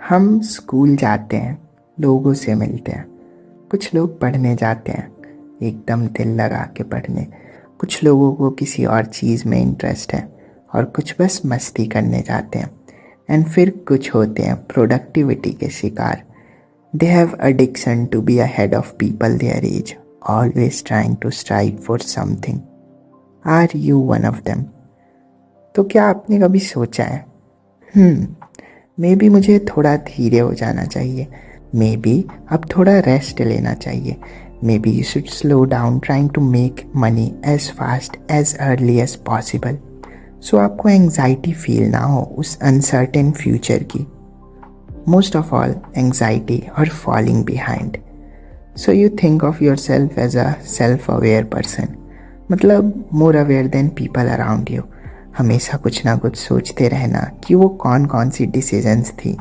हम स्कूल जाते हैं, लोगों से मिलते हैं। कुछ लोग पढ़ने जाते हैं, एकदम दिल लगा के पढ़ने। कुछ लोगों को किसी और चीज़ में इंटरेस्ट है और कुछ बस मस्ती करने जाते हैं। एंड फिर कुछ होते हैं प्रोडक्टिविटी के शिकार। They have addiction to be ahead of people their age, always trying to strive for something. Are you one of them? तो क्या आपने कभी सोचा है मे बी मुझे थोड़ा धीरे हो जाना चाहिए, मे बी अब थोड़ा रेस्ट लेना चाहिए, maybe you should slow down trying to make money as fast as early as possible, so आपको एंग्जाइटी फील ना हो उस अनसर्टेन फ्यूचर की। मोस्ट ऑफ ऑल एंग्जाइटी और falling behind. So you think of yourself as a self aware person, मतलब more aware than people around you. हमेशा कुछ ना कुछ सोचते रहना कि वो कौन कौन सी डिसीजंस थी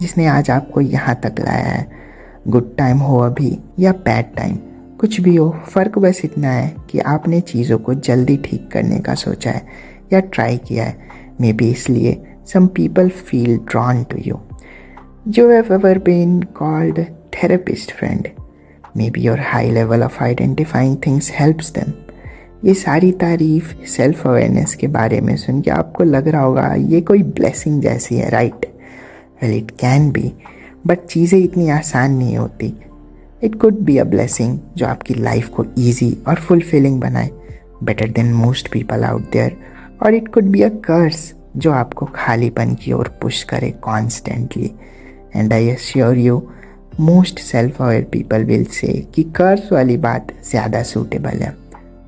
जिसने आज आपको यहाँ तक लाया है। गुड टाइम हो अभी या बैड टाइम, कुछ भी हो, फ़र्क बस इतना है कि आपने चीज़ों को जल्दी ठीक करने का सोचा है या ट्राई किया है। मे बी इसलिए some people feel drawn to you. You have ever been called therapist friend. Maybe your high level of identifying things helps them. ये सारी तारीफ सेल्फ अवेयरनेस के बारे में सुन के आपको लग रहा होगा ये कोई ब्लेसिंग जैसी है, right? Well, it can be, but चीज़ें इतनी आसान नहीं होती। It could be a blessing जो आपकी लाइफ को ईजी और फुलफिलिंग बनाए, better than most people out there. और it could be a curse जो आपको खालीपन की ओर पुश करे constantly. And I assure you, most self aware people will say कि कर्स वाली बात ज़्यादा सूटेबल है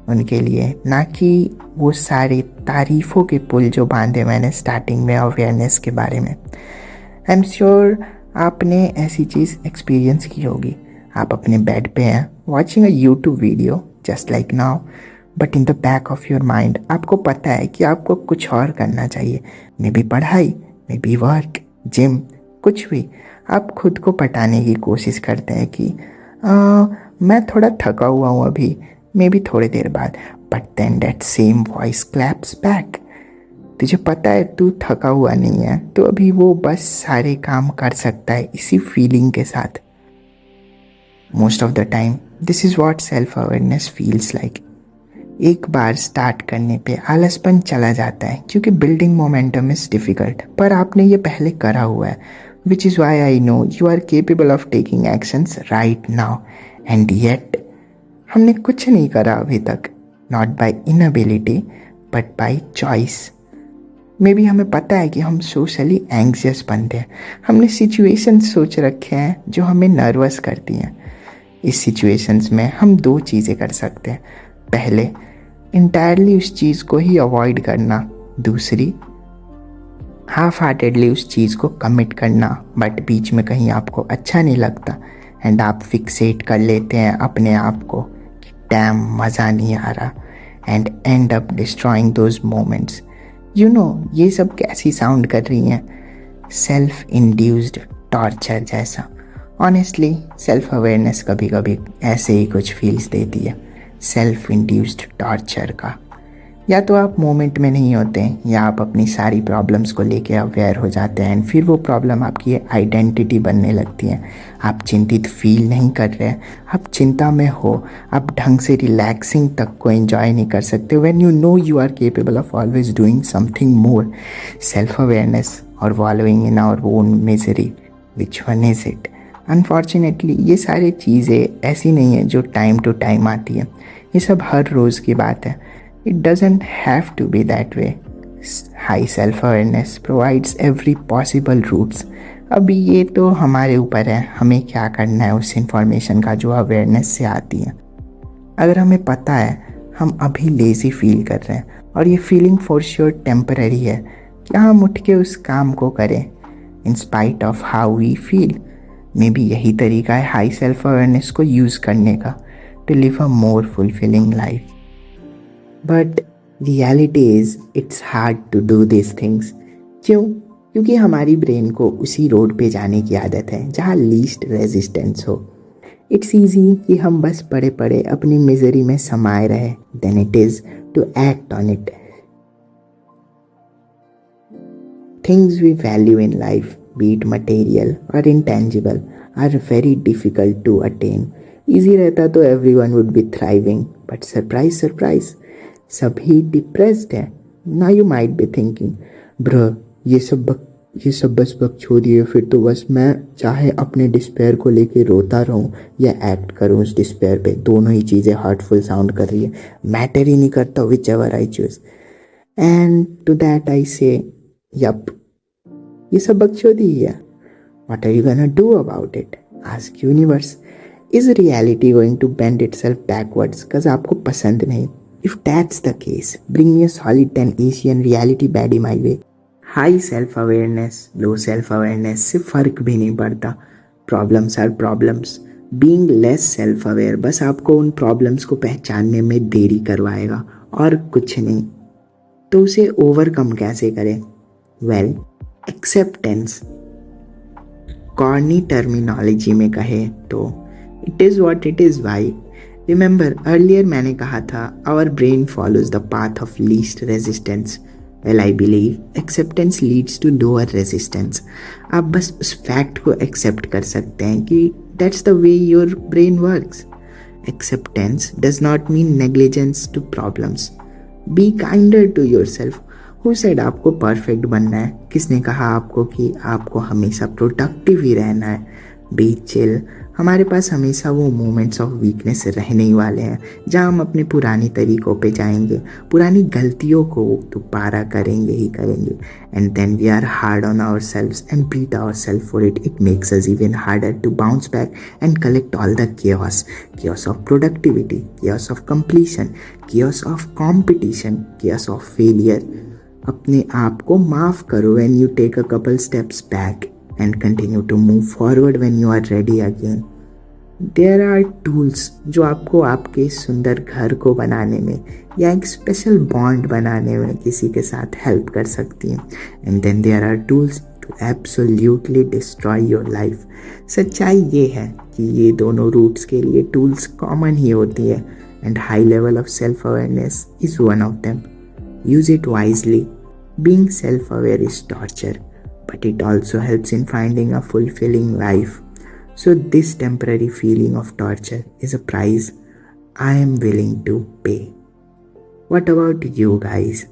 उनके लिए, ना कि वो सारे तारीफ़ों के पुल जो बांधे मैंने स्टार्टिंग में अवेयरनेस के बारे में। आई एम श्योर आपने ऐसी चीज़ एक्सपीरियंस की होगी। आप अपने बेड पे हैं, watching a YouTube video just like now, but in the back of your mind आपको पता है कि आपको कुछ और करना चाहिए। मे बी पढ़ाई, मे बी वर्क, जिम, कुछ भी। आप खुद को पटाने की कोशिश करते हैं कि मैं थोड़ा थका हुआ हूँ अभी, मे बी थोड़ी देर बाद। But then that same voice claps back, तुझे पता है तू थका हुआ नहीं है, तो अभी वो बस सारे काम कर सकता है इसी फीलिंग के साथ। Most of the time this is what self awareness feels like. एक बार स्टार्ट करने पे आलसपन चला जाता है क्योंकि बिल्डिंग मोमेंटम इज़ डिफ़िकल्ट, पर आपने ये पहले करा हुआ है, which is why I know you are capable of taking actions right now. And yet हमने कुछ नहीं करा अभी तक, not by inability but by choice. Maybe हमें पता है कि हम सोशली एंग्जियस बनते हैं, हमने सिचुएशन सोच रखे हैं जो हमें नर्वस करती हैं। इस सिचुएशंस में हम दो चीज़ें कर सकते हैं। पहले, इंटायरली उस चीज़ को ही अवॉइड करना। दूसरी, हाफ हार्टेडली उस चीज़ को कमिट करना, बट बीच में कहीं आपको अच्छा नहीं लगता एंड आप फिक्सेट कर लेते हैं अपने आप को कि डैम मज़ा नहीं आ रहा, and and up destroying those moments. You know ये सब कैसी साउंड कर रही हैं? सेल्फ इंड्यूस्ड टॉर्चर जैसा। ऑनेस्टली सेल्फ अवेयरनेस कभी कभी ऐसे ही कुछ फील्स देती है, सेल्फ इंड्यूस्ड टॉर्चर का। या तो आप मोमेंट में नहीं होते या आप अपनी सारी प्रॉब्लम्स को लेके अवेयर हो जाते हैं एंड फिर वो प्रॉब्लम आपकी आइडेंटिटी बनने लगती है। आप चिंतित फील नहीं कर रहे हैं, आप चिंता में हो, आप ढंग से रिलैक्सिंग तक को एंजॉय नहीं कर सकते when you know you are capable of always doing something more. Self awareness और wallowing in our own misery, which one is it? Unfortunately ये सारी चीज़ें ऐसी नहीं है जो टाइम टू टाइम आती है, ये सब हर रोज़ की बात है। It doesn't have to be that way. High self-awareness provides every possible routes. अभी ये तो हमारे ऊपर है, हमें क्या करना है उस इंफॉर्मेशन का जो अवेयरनेस से आती है। अगर हमें पता है हम अभी लेज़ी फील कर रहे हैं और ये फीलिंग फॉर श्योर टेम्पररी है, क्या हम उठ के उस काम को करें in spite of how we feel? Maybe यही तरीका है हाई सेल्फ अवेयरनेस को यूज़ करने का, to live a more fulfilling life. But reality is it's hard to do this things. क्यों? क्योंकि हमारी ब्रेन को उसी रोड पे जाने की आदत है जहाँ लीस्ट रेजिस्टेंस हो। इट्स ईजी कि हम बस पड़े पड़े अपनी मिजरी में समाये रहे then it is to act on it. Things we value in life be it material or intangible, are very difficult to attain. Easy रहता तो everyone would be thriving, but surprise surprise, सभी depressed हैं. Now you might be thinking, bro, ये सब बस बकचोदी है, फिर तो बस मैं चाहे अपने डिस्पेयर को लेके रोता रहूं या एक्ट करूं उस डिस्पेयर पे, दोनों ही चीज़ें हर्टफुल साउंड कर रही है, मैटर ही नहीं करता whichever I choose. And to that I say, yup, ये सब बकचोदी ही है. What are you gonna do about it? Ask universe. Is reality going to bend itself backwards cause आपको पसंद नहीं? If that's the case, bring me a solid 10 Asian reality baddie my way. High self awareness, low self awareness से फ़र्क भी नहीं पड़ता. Problems are problems. Being less self aware बस आपको उन प्रॉब्लम्स को पहचानने में देरी करवाएगा और कुछ नहीं. तो उसे ओवरकम कैसे करें? Well, acceptance. कॉर्नी टर्मिनोलॉजी में कहे तो it is what it is. Why? Remember earlier मैंने कहा था our brain follows the path of least resistance. Well, I believe acceptance leads to lower resistance. आप बस उस फैक्ट को एक्सेप्ट कर सकते हैं कि that's the way your brain works. Acceptance does not mean negligence to problems. Be kinder to yourself. Who said आपको perfect बनना है? किसने कहा आपको कि आपको हमेशा प्रोडक्टिव ही रहना है? Be chill. हमारे पास हमेशा वो मोमेंट्स ऑफ वीकनेस रहने ही वाले हैं जहाँ हम अपने पुरानी तरीक़ों पे जाएंगे, पुरानी गलतियों को दोबारा करेंगे ही करेंगे. And then we are hard on ourselves and beat ourself for it. It makes us even harder to bounce back and collect all the chaos of productivity, chaos of completion, chaos of competition, chaos of failure. अपने आप को माफ़ करो when you take a couple steps back and continue to move forward when you are ready again. There are tools जो आपको आपके सुंदर घर को बनाने में या एक स्पेशल बॉन्ड बनाने में किसी के साथ हेल्प कर सकती हैं. And then there are tools to absolutely destroy your life. सच्चाई ये है कि ये दोनों रूट्स के लिए टूल्स कॉमन ही होती है and high level of self-awareness is one of them. Use it wisely. Being self-aware is torture, but it also helps in finding a fulfilling life. So this temporary feeling of torture is a price I am willing to pay. What about you guys?